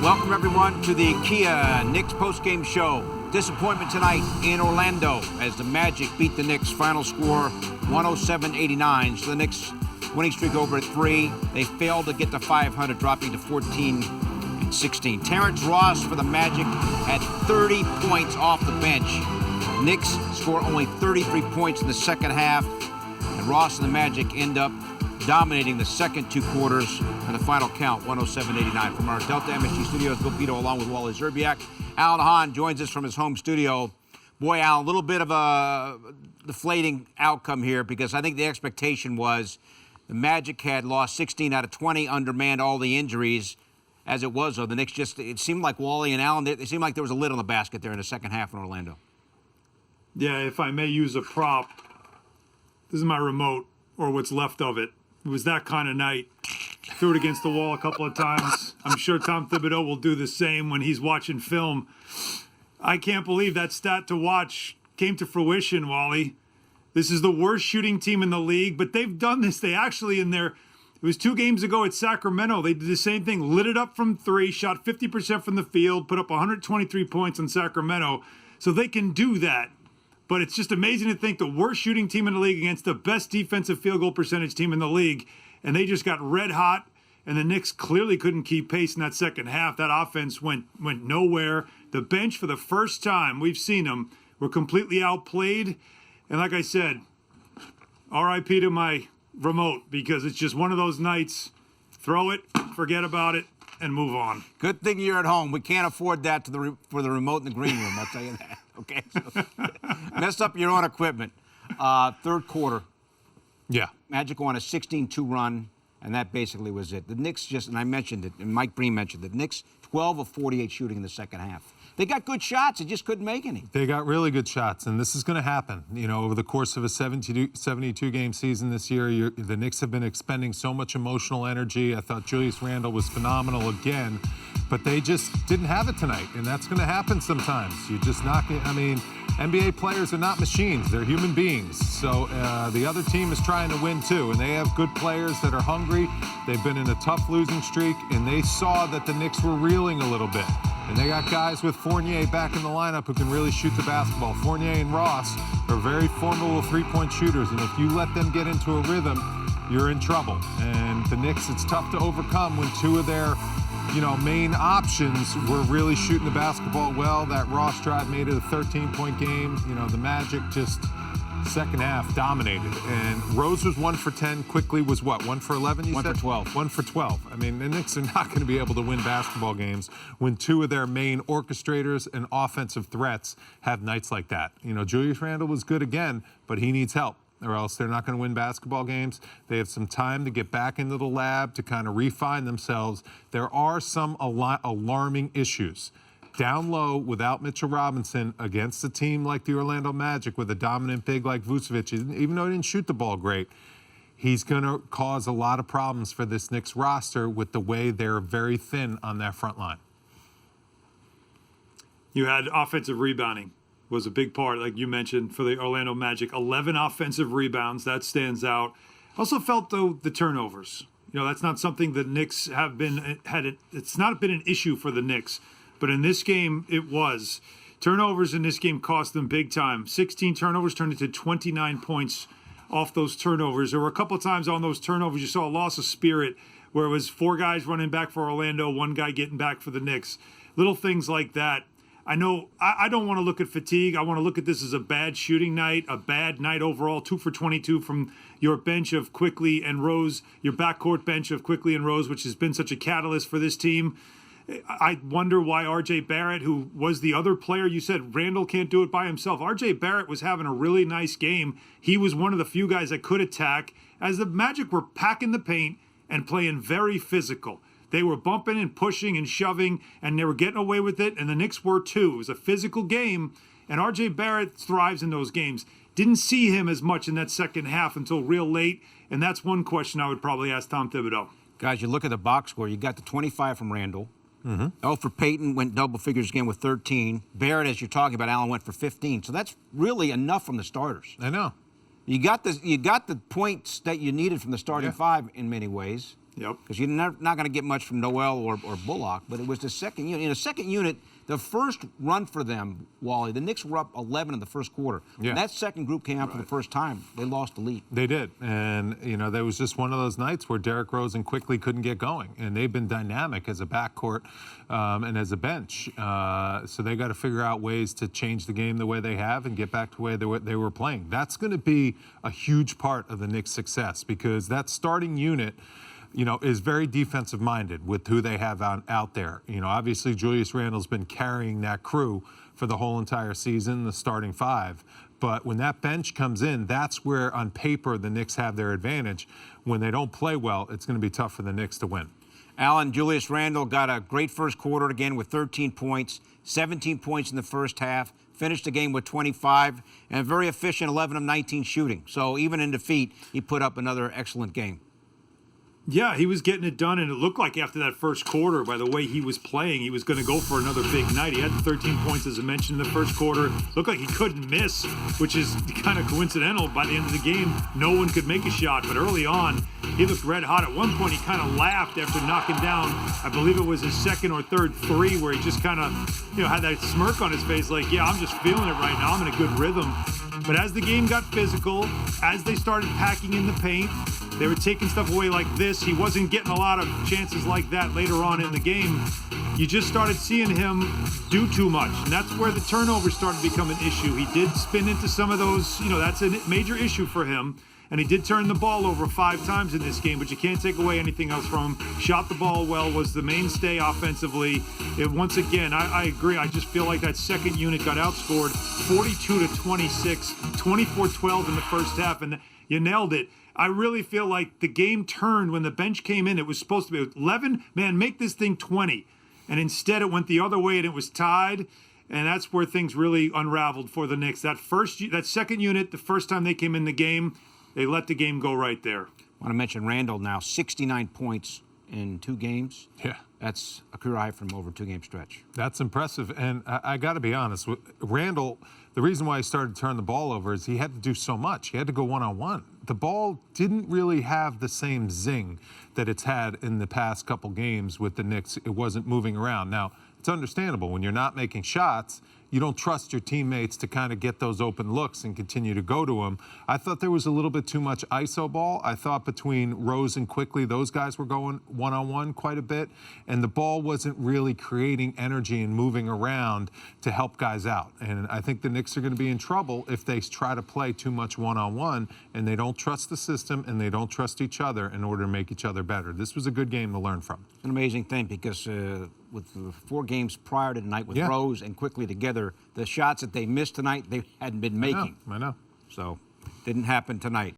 Welcome, everyone, to the Kia Knicks postgame show. Disappointment tonight in Orlando as the Magic beat the Knicks. Final score 107-89. So the Knicks winning streak over at 3. They failed to get to 500, dropping to 14-16. Terrence Ross for the Magic had 30 points off the bench. Knicks score only 33 points in the second half, and Ross and the Magic end up dominating the second 2 quarters and the final count, 107-89. From our Delta MSG studios, Bill Pito along with Wally Zerbiak. Alan Hahn joins us from his home studio. Boy, Al, a little bit of a deflating outcome here because I think the expectation was the Magic had lost 16 out of 20, undermanned all the injuries. As it was, though, the Knicks it seemed like Wally and Alan, it seemed like there was a lid on the basket there in the second half in Orlando. Yeah, if I may use a prop, this is my remote, or what's left of it. It was that kind of night. Threw it against the wall a couple of times. I'm sure Tom Thibodeau will do the same when he's watching film. I can't believe that stat to watch came to fruition, Wally. This is the worst shooting team in the league, but they've done this. They actually, it was 2 games ago at Sacramento, they did the same thing, lit it up from 3, shot 50% from the field, put up 123 points on Sacramento. So they can do that. But it's just amazing to think the worst shooting team in the league against the best defensive field goal percentage team in the league, and they just got red hot, and the Knicks clearly couldn't keep pace in that second half. That offense went nowhere. The bench, for the first time we've seen them, were completely outplayed. And like I said, RIP to my remote, because it's just one of those nights, throw it, forget about it, and move on. Good thing you're at home. We can't afford that for the remote in the green room, I'll tell you that. Okay, so messed up your own equipment. Third quarter. Yeah. Magic won a 16-2 run, and that basically was it. The Knicks just, and I mentioned it, and Mike Breen mentioned it, the Knicks 12 of 48 shooting in the second half. They got good shots, they just couldn't make any. They got really good shots, and this is going to happen. You know, over the course of a 72-game season this year, the Knicks have been expending so much emotional energy. I thought Julius Randle was phenomenal again, but they just didn't have it tonight, and that's going to happen sometimes. You're just not going to, I mean, NBA players are not machines. They're human beings. So the other team is trying to win, too, and they have good players that are hungry. They've been in a tough losing streak, and they saw that the Knicks were reeling a little bit. And they got guys with Fournier back in the lineup who can really shoot the basketball. Fournier and Ross are very formidable 3-point shooters, and if you let them get into a rhythm, you're in trouble. And the Knicks, it's tough to overcome when 2 of their main options were really shooting the basketball well. That Ross drive made it a 13-point game. The Magic just second half dominated. And Rose was 1 for 10. Quickly was what, 1 for 11, you said? 1 for 12. 1 for 12. I mean, the Knicks are not going to be able to win basketball games when 2 of their main orchestrators and offensive threats have nights like that. Julius Randle was good again, but he needs help, or else they're not going to win basketball games. They have some time to get back into the lab to kind of refine themselves. There are some alarming issues. Down low without Mitchell Robinson against a team like the Orlando Magic with a dominant big like Vucevic, even though he didn't shoot the ball great, he's going to cause a lot of problems for this Knicks roster with the way they're very thin on that front line. You had offensive rebounding was a big part, like you mentioned, for the Orlando Magic. 11 offensive rebounds, that stands out. Also felt, though, the turnovers. That's not something the Knicks have it's not been an issue for the Knicks. But in this game, it was. Turnovers in this game cost them big time. 16 turnovers turned into 29 points off those turnovers. There were a couple of times on those turnovers you saw a loss of spirit where it was 4 guys running back for Orlando, 1 guy getting back for the Knicks. Little things like that. I know I don't want to look at fatigue. I want to look at this as a bad shooting night, a bad night overall. 2 for 22 from your bench of Quickly and Rose, your backcourt bench of Quickly and Rose, which has been such a catalyst for this team. I wonder why R.J. Barrett, who was the other player, you said Randle can't do it by himself. R.J. Barrett was having a really nice game. He was one of the few guys that could attack as the Magic were packing the paint and playing very physical. They were bumping and pushing and shoving, and they were getting away with it, and the Knicks were too. It was a physical game, and R.J. Barrett thrives in those games. Didn't see him as much in that second half until real late, and that's one question I would probably ask Tom Thibodeau. Guys, you look at the box score. You got the 25 from Randle. Alfred Payton went double figures again with 13. Barrett, as you're talking about, Allen went for 15. So that's really enough from the starters. I know. You got the points that you needed from the starting 5 in many ways. Yep. Because you're not going to get much from Noel or Bullock, but it was the second unit. In the second unit, the first run for them, Wally, the Knicks were up 11 in the first quarter. Yeah. When that second group came out for the first time, they lost the lead. They did. And, there was just one of those nights where Derrick Rose and Quickly couldn't get going. And they've been dynamic as a backcourt and as a bench. So they got to figure out ways to change the game the way they have and get back to the way they were playing. That's going to be a huge part of the Knicks' success because that starting unit is very defensive minded with who they have out there. Obviously Julius Randle's been carrying that crew for the whole entire season, the starting five. But when that bench comes in, that's where on paper the Knicks have their advantage. When they don't play well, it's going to be tough for the Knicks to win. Alan, Julius Randle got a great first quarter again with 13 points, 17 points in the first half, finished the game with 25, and a very efficient 11 of 19 shooting. So even in defeat, he put up another excellent game. Yeah, he was getting it done, and it looked like after that first quarter, by the way he was playing, he was going to go for another big night. He had the 13 points, as I mentioned, in the first quarter. Looked like he couldn't miss, which is kind of coincidental. By the end of the game, no one could make a shot, but early on, he looked red hot. At one point, he kind of laughed after knocking down, I believe it was his second or third three, where he just kind of, had that smirk on his face, like, yeah, I'm just feeling it right now. I'm in a good rhythm. But as the game got physical, as they started packing in the paint, they were taking stuff away like this. He wasn't getting a lot of chances like that later on in the game. You just started seeing him do too much. And that's where the turnovers started to become an issue. He did spin into some of those, that's a major issue for him. And he did turn the ball over 5 times in this game, but you can't take away anything else from him. Shot the ball well, was the mainstay offensively. Once again, I agree. I just feel like that second unit got outscored 42-26, 24-12 in the first half, and you nailed it. I really feel like the game turned when the bench came in. It was supposed to be 11. Man, make this thing 20. And instead it went the other way and it was tied. And that's where things really unraveled for the Knicks. That second unit, the first time they came in the game, they let the game go right there. I want to mention Randle now, 69 points in 2 games. Yeah. That's a career high from over 2-game stretch. That's impressive. And I got to be honest, with Randle, the reason why he started to turn the ball over is he had to do so much. He had to go one-on-one. The ball didn't really have the same zing that it's had in the past couple games with the Knicks. It wasn't moving around. Now, it's understandable. When you're not making shots, you don't trust your teammates to kind of get those open looks and continue to go to them. I thought there was a little bit too much ISO ball. I thought between Rose and Quickly, those guys were going one-on-one quite a bit, and the ball wasn't really creating energy and moving around to help guys out. And I think the Knicks are going to be in trouble if they try to play too much one-on-one and they don't trust the system and they don't trust each other in order to make each other better. This was a good game to learn from. It's an amazing thing because with the 4 games prior to tonight with Rose and Quickly together, the shots that they missed tonight, they hadn't been making. I know. So, didn't happen tonight.